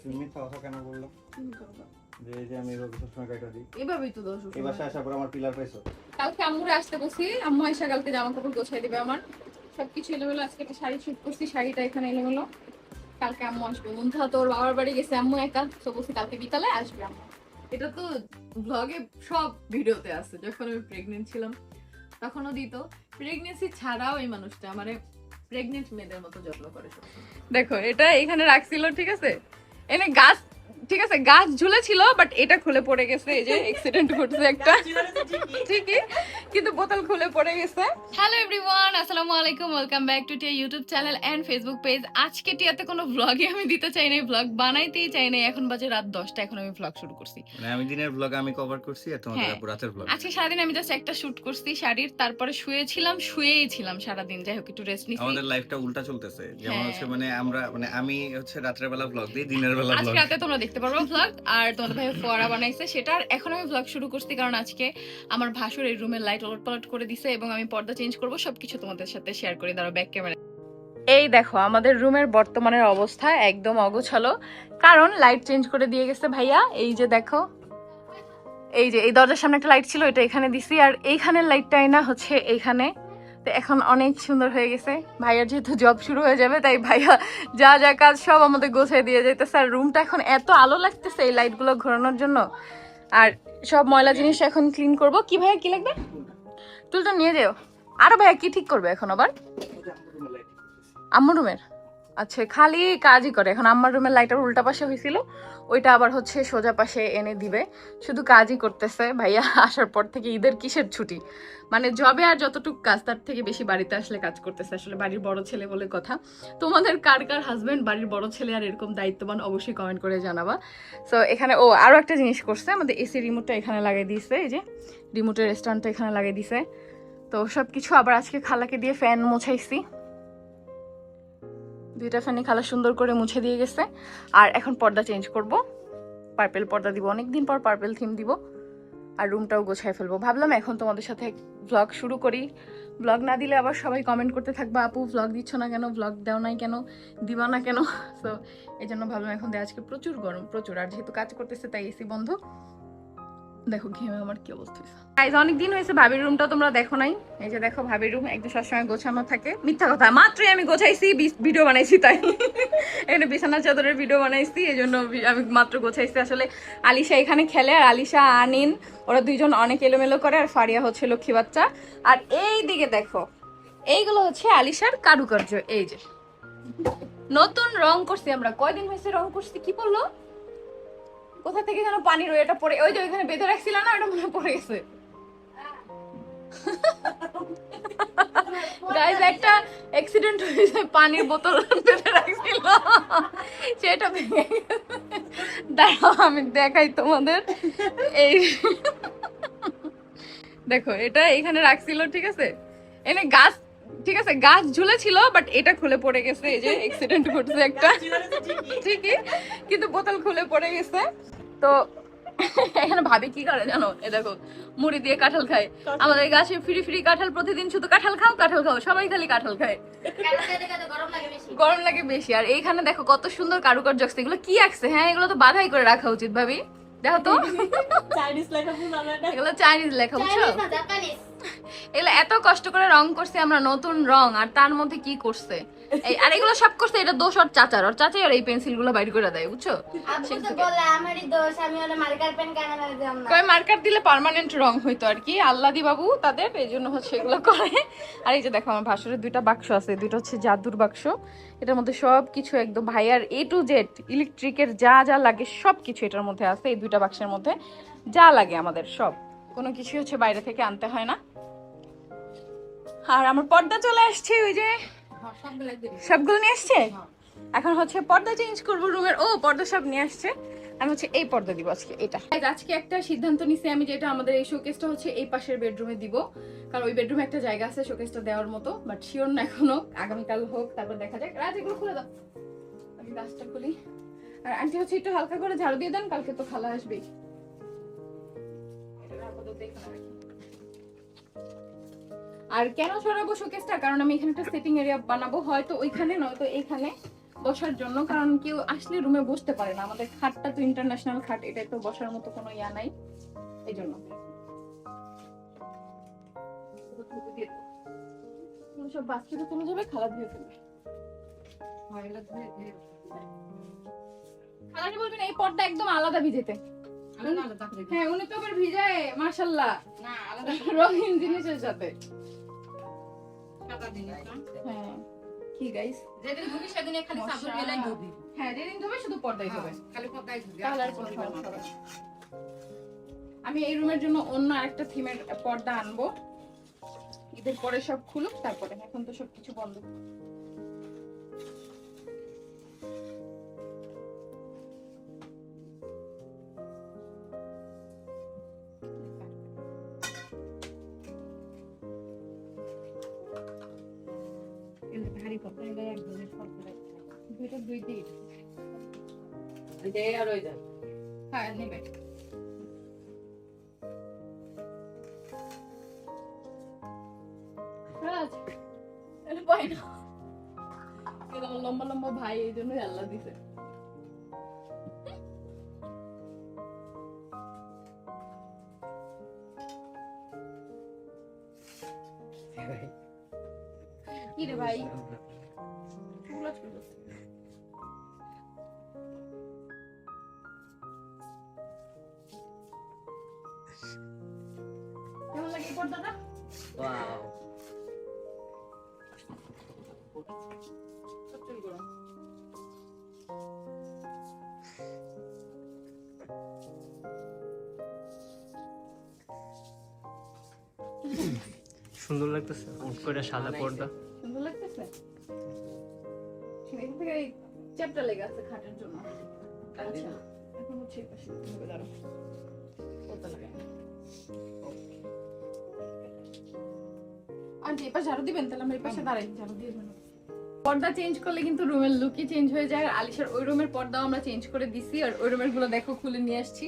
তুমি মিথ্যা কথা কেন বললো? যে এই যে আমি রোগে সবসময় কাটা দিই। এভাবেই তো দোষ। এই বাসায় আসার পর আমার পিলার পাইছো। কালকে আম্মুরে আসতে বসি, আম্মু এসে কালকে জামা কাপড় গোছাই দিবে আমার। সবকিছু এলোমেলো, আজকে একটা শাড়ি শুট করছি, শাড়িটা এখানে এলোমেলো। কালকে আম্মু আসবে, মুন্থা তোর বাবার বাড়ি গেছে, আম্মু একা, তো বলছি কালকে বিকালে আসবে আম্মু। এটা তো ব্লগে সব ভিডিওতে আছে, যখন আমি প্রেগনেন্ট ছিলাম তখনও দিত। প্রেগনেন্সি ছাড়াও এই মানুষটা আমারে প্রেগনেন্ট মেয়েদের মতো যত্ন করে। দেখো এটা এখানে রাখছিল, ঠিক আছে, এনে গাছ, ঠিক আছে, গাছ ঝুলেছিল, বাট এটা খুলে পড়ে গেছে, এই যে অ্যাক্সিডেন্ট ঘটছে একটা, ঠিকই, কিন্তু বোতল খুলে পড়ে গেছে। হ্যালো এভরিওয়ান, আসসালামু আলাইকুম, welcome back to Tia YouTube channel and Facebook page. আজকে টিয়াতে কোনো ব্লগই আমি দিতে চাই না, ব্লগ বানাইতেই চাই না। এখন বাজে রাত 10টা, এখন আমি ব্লগ শুরু করছি। মানে আমি দিনের ব্লগ আমি কভার করছি আর তোমাদের আপু রাতের ব্লগ। আজকে সারাদিন আমি জাস্ট একটা শুট করছি শাড়ির, তারপরে শুয়েই ছিলাম সারাদিন। যাই হোক, একটু রেস্ট নিছি। আমাদের লাইফটা উল্টা চলতেছে, যেমন হচ্ছে মানে আমরা মানে আমি হচ্ছে রাতের বেলা ব্লগ দিই, দিনের বেলা ব্লগ। আজকে রাতে তোমরা দেখতে পারবে ব্লগ, আর তোমাদের ভাই ফোয়ারা বানাইছে সেটা। আর এখন আমি ব্লগ শুরু করছি কারণ আজকে আমার ভাসুর এই রুমের লাইট ওলটপালট করে দিছে এবং আমি পর্দা চেঞ্জ করব, সবকিছু তোমাদের সাথে শেয়ার করে দাঁড়াও ব্যাক ক্যামেরা। এই দেখো আমাদের রুমের বর্তমানের অবস্থা একদম অগোছালো, কারণ লাইট চেঞ্জ করে দিয়ে গেছে ভাইয়া। এই যে দেখো, এই যে এই দরজার সামনে একটা লাইট ছিল, এটা এখানে দিছি, আর এইখানের লাইটটাই না হচ্ছে এইখানে। তো এখন অনেক সুন্দর হয়ে গেছে। ভাইয়ার যেহেতু জব শুরু হয়ে যাবে, তাই ভাইয়া যা যা কাজ সব আমাদের গোছাই দিয়ে যেতেছে। আর রুমটা এখন এত আলো লাগতেছে এই লাইটগুলো ঘোরানোর জন্য। আর সব ময়লা জিনিস এখন ক্লিন করব। কি ভাইয়া কি লাগবে? টুলটা নিয়ে যেও। আরো ভাইয়া কি ঠিক করবে এখন আবার? আম্মুর রুমের, আচ্ছা, খালি কাজই করে এখন। আমার রুমের লাইটার উল্টা পাশে হয়েছিল, ওইটা আবার হচ্ছে সোজা পাশে এনে দিবে। শুধু কাজই করতেছে ভাইয়া। আসার পর থেকে ঈদের কিসের ছুটি, মানে জবে আর যতটুকু কাজ তার থেকে বেশি বাড়িতে আসলে কাজ করতেছে। আসলে বাড়ির বড় ছেলে বলে কথা। তোমাদের কার কার হাজবেন্ড বাড়ির বড় ছেলে আর এরকম দায়িত্ববান, অবশ্যই কমেন্ট করে জানাবা। সো এখানে আরো একটা জিনিস করছে, আমাদের এসি রিমোটটা এখানে লাগিয়ে দিয়েছে, এই যে রিমোটের স্ট্যান্ডটা এখানে লাগিয়ে দিয়েছে। তো সবকিছু আবার আজকে খালাকে দিয়ে ফ্যান মুছাইছি, দুইটা ফ্যানই খালা সুন্দর করে মুছে দিয়ে গেছে। আর এখন পর্দা চেঞ্জ করব, পার্পেল পর্দা দিব, অনেকদিন পর পার্পেল থিম দিব। আর রুমটাও গোছায় ফেলবো। ভাবলাম এখন তোমাদের সাথে ব্লগ শুরু করি, ব্লগ না দিলে আবার সবাই কমেন্ট করতে থাকবা, আপু ব্লগ দিচ্ছ না কেন, ব্লগ দাও নাই কেন, দিবা না কেন। সো এই জন্য ভাবলাম এখন দেয়। আজকে প্রচুর গরম, প্রচুর, আর যেহেতু কাজ করতেছে তাই এসি বন্ধ। দেখো ঘেমে আমার কি অবস্থা হয়েছে। অনেকদিন হয়েছে ভাবির রুমটা তোমরা দেখো নাই। এই যে দেখো ভাবির রুম একদম সবসময় গোছানো থাকে। মিথ্যা কথা, মাত্রই আমি গোছাইছি, ভিডিও বানাইছি, তাই এখানে বিছানা চাদরের ভিডিও বানাইছি, এই জন্য আমি মাত্র গোছাইছি। আসলে আলিশা এখানে খেলে, আর আলিশা আনিন ওরা দুইজন অনেক এলোমেলো করে, আর ফারিয়া হচ্ছে লক্ষ্মী বাচ্চা। আর এই দিকে দেখো, এইগুলো হচ্ছে আলিশার কারুকার্য। এই যে নতুন রং করছি আমরা, কয়দিন হয়েছে রং করছি, কি বললো, কোথা থেকে যেন পানির ওইটা পড়ে, ওই যে ওইখানে বেঁধে রাখছিল না, ওটা মনে পড়ে গেছে। গাইস একটা অ্যাক্সিডেন্ট হয়েছে, পানির বোতল বেঁধে রাখছিল, সেটা ভেঙে গেছে। দাঁড়াও আমি দেখাই তোমাদের। এই দেখো এটা এখানে রাখছিল, ঠিক আছে, এনে গাছ, ঠিক আছে, গাছ ঝুলেছিল, বাট এটা খুলে পড়ে গেছে, এই যে অ্যাক্সিডেন্ট ঘটছে একটা, ঠিকই, কিন্তু বোতল খুলে পড়ে গেছে। তো এখানে ভাবি কি করে জানো, এ দেখো মুড়ি দিয়ে কাঁঠাল খায়। আমাদের গাছে ফ্রি ফ্রি কাঁঠাল, প্রতিদিন শুধু কাঁঠাল খাও কাঁঠাল খাও, সবাই খালি কাঁঠাল খায়, গরম লাগে বেশি। আর এইখানে দেখো কত সুন্দর কারুকার্য আছে, এগুলো কি আঁকছে, হ্যাঁ এগুলো তো বাধাই করে রাখা উচিত ভাবি, দেখো তো এগুলো চাইনিজ লেখা, বুঝছো, এগুলো এত কষ্ট করে রং করছে আমরা, নতুন রং, আর তার মধ্যে কি করছে এই, আর এগুলো সব করছে এটা দোষ ওর চাচার, ওর চাচাই আর এই পেন্সিল গুলো বাইর করে দেয়, বুঝছো। কয় মার্কার দিলে পার্মানেন্ট রং হইতো আর কি, আল্লাদি বাবু তাদের, এই জন্য হচ্ছে এগুলো করে। আর এই যে দেখো আমার ভাসুরের দুইটা বাক্স আছে, দুইটা হচ্ছে জাদুর বাক্স, এটার মধ্যে সব কিছু একদম ভাইয়ার A to Z ইলেকট্রিকের যা যা লাগে সব কিছু এটার মধ্যে আছে। এই দুইটা বাক্সের মধ্যে যা লাগে আমাদের সব, কোনো কিছু হচ্ছে বাইরে থেকে আনতে হয় না। আর আমার পর্দা চলে আসছে, ওই যে সবগুলো নিয়ে আসছে। এখন হচ্ছে পর্দা চেঞ্জ করবো রুমের, পর্দা সব নিয়ে আসছে। আমি হচ্ছে এই পর্দা দিব আজকে, এটা আজকে একটা সিদ্ধান্ত নিছি আমি, যেটা আমাদের এই শোকেসটা হচ্ছে এই পাশের বেডরুমে দিব, কারণ ওই বেডরুমে একটা জায়গা আছে শোকেসটা দেওয়ার মতো, বাট শিওর না এখনো, আগামীকাল হোক তারপর দেখা যাক। রাত এগুলো খুলে দাও, আমি গাছটা খুলি। আর আন্টি হচ্ছে একটু হালকা করে ঝাড়ু দিয়ে দেন, কালকে তো খালা আসবেই। আর কেন সরাবো শোকেসটা, কারণ আমি এখানে একটা সেটিং এরিয়া বানাবো, হয়তো ওইখানে নয়তো এইখানে, বসার জন্য, কারণ কেউ আসলে রুমে বসতে পারে না, আমাদের খাটটা তো ইন্টারন্যাশনাল খাট, এটা তো বসার মতো কোনো ইয়া নাই, এই জন্য সব বাস্কেটে চলে যাবে, খালা ধুয়ে ফেলবে। খালাকে বলবেন এই পর্দা একদম আলাদা ভিজেতে। হ্যাঁ উনি তো আবার ভিজায় মাশাআল্লাহ রঙিন জিনিসের সাথে। হ্যাঁ কি গাইস, যেদিন ধুবি সেদিন খালি চাদর মেলাই ধুবি। হ্যাঁ যেদিন ধুবে শুধু পর্দাই ধুবে, খালি পর্দায় ধুবি। তাহলে আর কোনো সমস্যা হবে না। আমি এই রুমের জন্য অন্য আরেকটা থিমের পর্দা আনবো, ঈদের পরে সব খুলুক তারপরে, এখন তো সবকিছু বন্ধ। কিন্তু ভারী পর্দা এটা একদমই পর্দা। দুইটা দুই দিক। এটাই আর ওই যায়। হ্যাঁ নেবে। রাজ, এটা পাই না। এটা আমার লম্বা লম্বা ভাই, এই জন্যই আল্লাহ দিছে। কি রে ভাই, চুলা চুলা। কেমন লাগে এই পর্দাটা? ওয়াও। প্রচুর গরম। সুন্দর লাগতেছে উঠ করে সাদা পর্দা। সুন্দর লাগতেছে। এখান থেকে এই চ্যাপটা লেগে আছে খাটের জন্য। আচ্ছা এখন হচ্ছে এই পাশে দিতে হবে, দাঁড়াও পর্দা লাগাই না। আন্টি এবার ঝাড়ু দিবেন, তাহলে আমরা এই পাশে দাঁড়াই, ঝাড়ু দিয়ে দেবেন। পর্দা চেঞ্জ করলে কিন্তু রুমের লুকই চেঞ্জ হয়ে যায়। আর আলিশার ওই রুমের পর্দাও আমরা চেঞ্জ করে দিছি, আর ওই রুমের গুলো দেখো খুলে নিয়ে আসছি,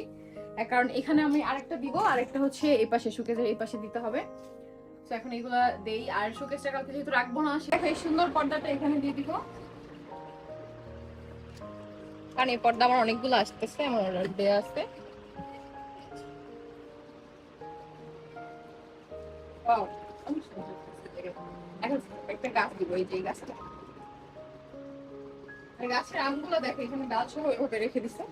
কারণ এখানে আমি আরেকটা দিব, আরেকটা হচ্ছে এই পাশে শোকেজের এই পাশে দিতে হবে। তো এখন এগুলা দেই, আর শোকেজটা কালকে যেহেতু রাখবো না, দেখো এই সুন্দর পর্দাটা এখানে দিয়ে দিব, কারণ এই পর্দা আমার অনেকগুলো আসতেছে, আমার অর্ডার দেওয়া আছে। Wow, এখন একটা গাছ দিব, এই যে গাছটা, আর গাছের আমগুলো দেখো এখানে ডাল সহ ওইভাবে রেখে দিছে।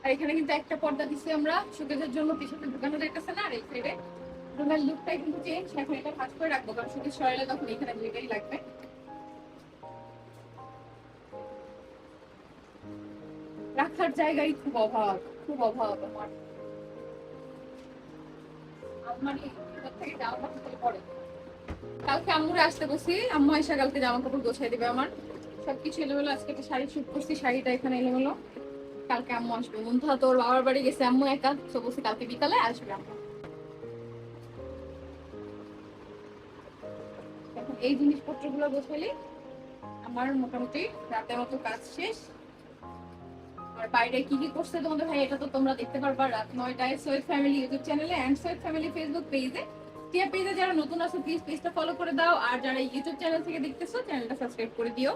আর এখানে কিন্তু একটা পর্দা দিছি আমরা শোকেজের জন্য, পিছনে ঢুকানো যাইতেছে না, আর এই সাইডে রুমের লুকটাই কিন্তু চেঞ্জ। এখন এটা ভাঁজ করে রাখবো, কারণ শোকেজ সরাইলে তখন এখানে জায়গায় লাগবে। রাখার জায়গায় খুব অভাব, খুব অভাব আমার। আলমারি ভিতর থেকে জামা কাপড় পড়ে। কালকে আম্মুরে আসতে বসি, আম্মু এসে কালকে জামা কাপড় গোছাই দিবে আমার, সবকিছু এলোমেলো। আজকে একটা শাড়ি শুট করছি, শাড়িটা এখানে এলোমেলো। কালকে আম্মু আসবে, মুন্থা তোর বাবার বাড়ি গেছে, আম্মু একা, তো বসি কালকে বিকালে আসবে আম্মু। এখন এই জিনিসপত্রগুলো গোছালি আমার মোটামুটি রাতের মতো কাজ শেষ। আর বাইরে কি কি করছে তোমাদের ভাই, এটা তো তোমরা দেখতে পারবা রাত 9টায় সৈয়দ ফ্যামিলি ইউটিউব চ্যানেলে এন্ড সৈয়দ ফ্যামিলি ফেসবুক পেজে। টিয়া পেজে যারা নতুন আছো প্লিজ পেজটা ফলো করে দাও, আর যারা ইউটিউব চ্যানেল থেকে দেখতেছো চ্যানেলটা সাবস্ক্রাইব করে দিও।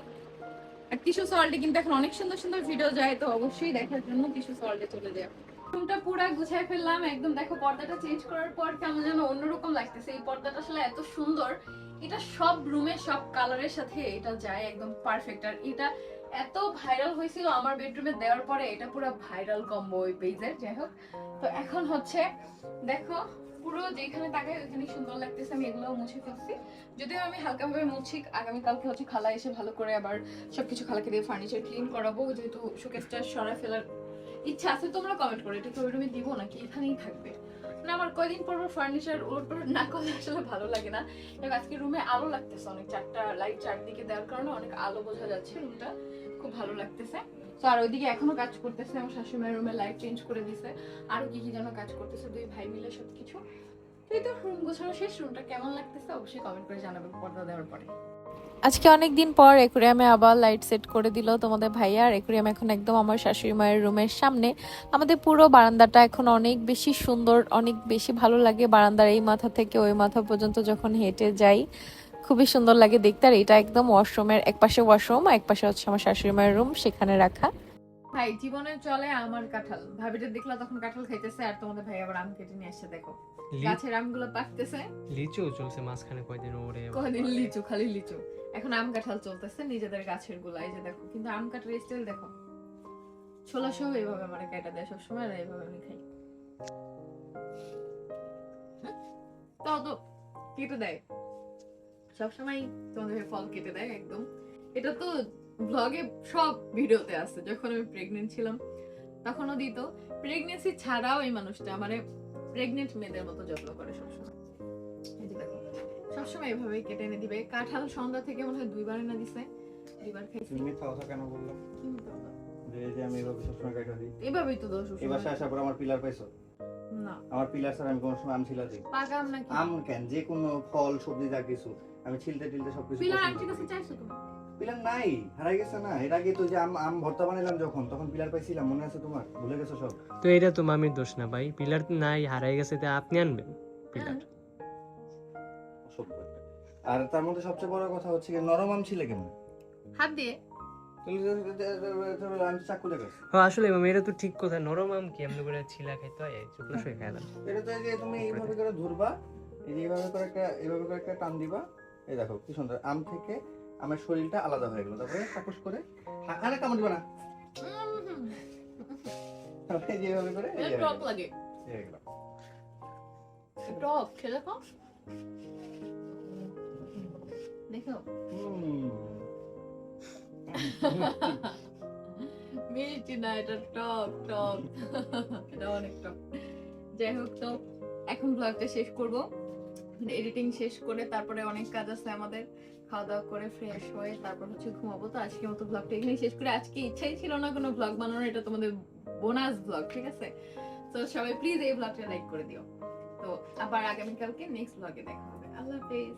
আর টিস্যু সল্টে কিন্তু এখন অনেক সুন্দর সুন্দর ভিডিও যায়, তো অবশ্যই দেখার জন্য টিস্যু সল্টে চলে যাও। রুমটা পুরো গুছাই ফেললাম একদম, দেখো পর্দাটা চেঞ্জ করার পর কেমন যেন অন্যরকম লাগতেছে। এই পর্দাটা আসলে এত সুন্দর, এটা সব রুমে সব কালারের সাথে এটা যায় একদম পারফেক্ট। আর এটা এত ভাইরাল হয়েছিল আমার বেডরুমে দেওয়ার পরে, এটা পুরো ভাইরাল কম্বো ওই পেজের। যাই হোক, তো এখন হচ্ছে দেখো পুরো যেখানে তাকাই ওইখানে সুন্দর লাগতেছে। আমি এগুলো মুছে ফেলছি, যদিও আমি হালকা ভাবে মুছি। আগামীকালকে হচ্ছে খালা এসে ভালো করে আবার সবকিছু খালাকে দিয়ে ফার্নিচার ক্লিন করাবো, যেহেতু শোকেসটা সরাই ফেলার ইচ্ছা আছে। তোমরা কমেন্ট করো এটা কি ওই রুমে দিব নাকি এখানেই থাকবে। না আমার কয়দিন পর ফার্নিচার উলট না করলে আসলে ভালো লাগে না। আজকে রুমে আলো লাগতেছে অনেক, 4টা লাইট চারদিকে দেওয়ার কারণে অনেক আলো বোঝা যাচ্ছে, রুমটা খুব ভালো লাগতেছে। তো আর ওইদিকে এখনো কাজ করতেছে, আমার শাশুড়ি মায়ের রুমে লাইট চেঞ্জ করে দিছে, আরো কি কি যেন কাজ করতেছে দুই ভাই মিলে সবকিছু। তুই তো রুম গোছানো শেষ, রুমটা কেমন লাগতেছে অবশ্যই কমেন্ট করে জানাবে পর্দা দেওয়ার পরে। আজকে অনেক দিন পর অ্যাকুরিয়ামে আবার লাইট সেট করে দিল তোমাদের ভাইয়া। আর অ্যাকুরিয়াম এখন একদম আমার শাশুড়ি মায়ের রুমের সামনে। আমাদের পুরো বারান্দাটা এখন অনেক বেশি সুন্দর, অনেক বেশি ভালো লাগে। বারান্দার এই মাথা থেকে ওই মাথা পর্যন্ত যখন হেঁটে যাই খুবই সুন্দর লাগে দেখতে। আর এটা একদম ওয়াশরুমের একপাশে ওয়াশরুম, একপাশে হচ্ছে আমার শাশুড়ি মায়ের রুম, সেখানে রাখা। ভাই জীবনে চলে আমার কাঁঠাল, ভাবিটা দেখলা তখন কাঁঠাল খাইতেছে আর তোমাদের ভাই আবার আম কেটে নিয়ে আসছে। দেখো গাছের আমগুলো পাকতেছে। লিচু চলছে মাঝখানে কয়দিন ওরে কদিন লিচু, খালি লিচু। এখন আম কাঁঠাল চলতেছে নিজেদের গাছের গুলা। এই যে দেখো, কিন্তু আম কাঁঠালের স্টাইল দেখো, ছোলা সহ এইভাবে আমার কেটে দেয় সবসময়, আর এইভাবে আমি খাই। তাও তো কেটে দেয় সবসময়, তোমাদের ফল কেটে দেয় একদম। এটা তো ব্লগে সব ভিডিওতে আছে, যখন আমি প্রেগনেন্ট ছিলাম তখনও দিত। প্রেগনেন্সি ছাড়াও এই মানুষটা মানে প্রেগনেন্ট মেয়েদের মতো যত্ন করে সবসময়। এই যে দেখো, সবসময় এভাবেই কেটে এনে দিবে। কাঁঠাল সন্ধ্যা থেকে মনে হয় 2 বার এনে দিছে, 2 বার খাইছি। তুমি মিথ্যা কথা কেন বললাম যে এই যে আমি এভাবে সবসময় কাটা দিই? এভাবেই তো দোষ। এই বাসায় আসার পর আমার পিলার পাইছো? না আমার পিলার স্যার আমি কোনো সময় আম ছিলা দিই? পাকা আম নাকি? আম কেন, যে কোনো ফল সবজি যা কিছু আমি ছিলতে টিলতে সবকিছু পিলার পছন্দ আন্টির করি। কাছে চাইছো তুমি? পিলার নাই, হারাই গেছে না। এর আগে তো যে আম ভর্তা বানাইলাম যখন, তখন পিলার পাইছিলাম, মনে আছে তোমার? ভুলে গেছো সব? তো এটা তো মামির দোষ না ভাই, পিলার নাই হারাই গেছে, তা আপনি আনবেন পিলার। অসভ্য একটা। আর তার মধ্যে সবচেয়ে বড় কথা হচ্ছে কি, নরম আম ছিলে কেমন? হাত দিয়ে। আমি চাকু দেখাচ্ছি। হ্যাঁ আসলে মামি এটা তো ঠিক কথা, নরম আম কি এমনি করে ছিলা খাইতে হয়, চুপলো শুয়ে খাইলাম। এটা তো এই যে তুমি এইভাবে করে ধরবা, এই যে এইভাবে করে একটা টান দিবা, এই দেখো কি সুন্দর আম থেকে আমার শরীরটা আলাদা হয়ে গেল। তারপরে চাকুস করে আরে কামড় দিবা না, এই যে এইভাবে করে এই যে টক লাগে, হয়ে গেল। টক খেলে খাও। দেখো মিষ্টি না, এটা টক টক। এটা অনেক টক। যাই হোক, তো এখন ব্লগটা শেষ করব। এডিটিং শেষ করে তারপরে অনেক কাজ আছে আমাদের, খাওয়া দাওয়া করে ফ্রেশ হয়ে তারপর হচ্ছে ঘুমাবো। তো আজকের মতো ব্লগটা এখানেই শেষ করে, আজকে ইচ্ছাই ছিল না কোনো ব্লগ বানানোর, এটা তোমাদের বোনাস ব্লগ, ঠিক আছে? তো সবাই প্লিজ এই ব্লগটা লাইক করে দিও। তো আবার আগামীকালকে নেক্সট ব্লগে দেখা হবে। আল্লাহ হাফেজ।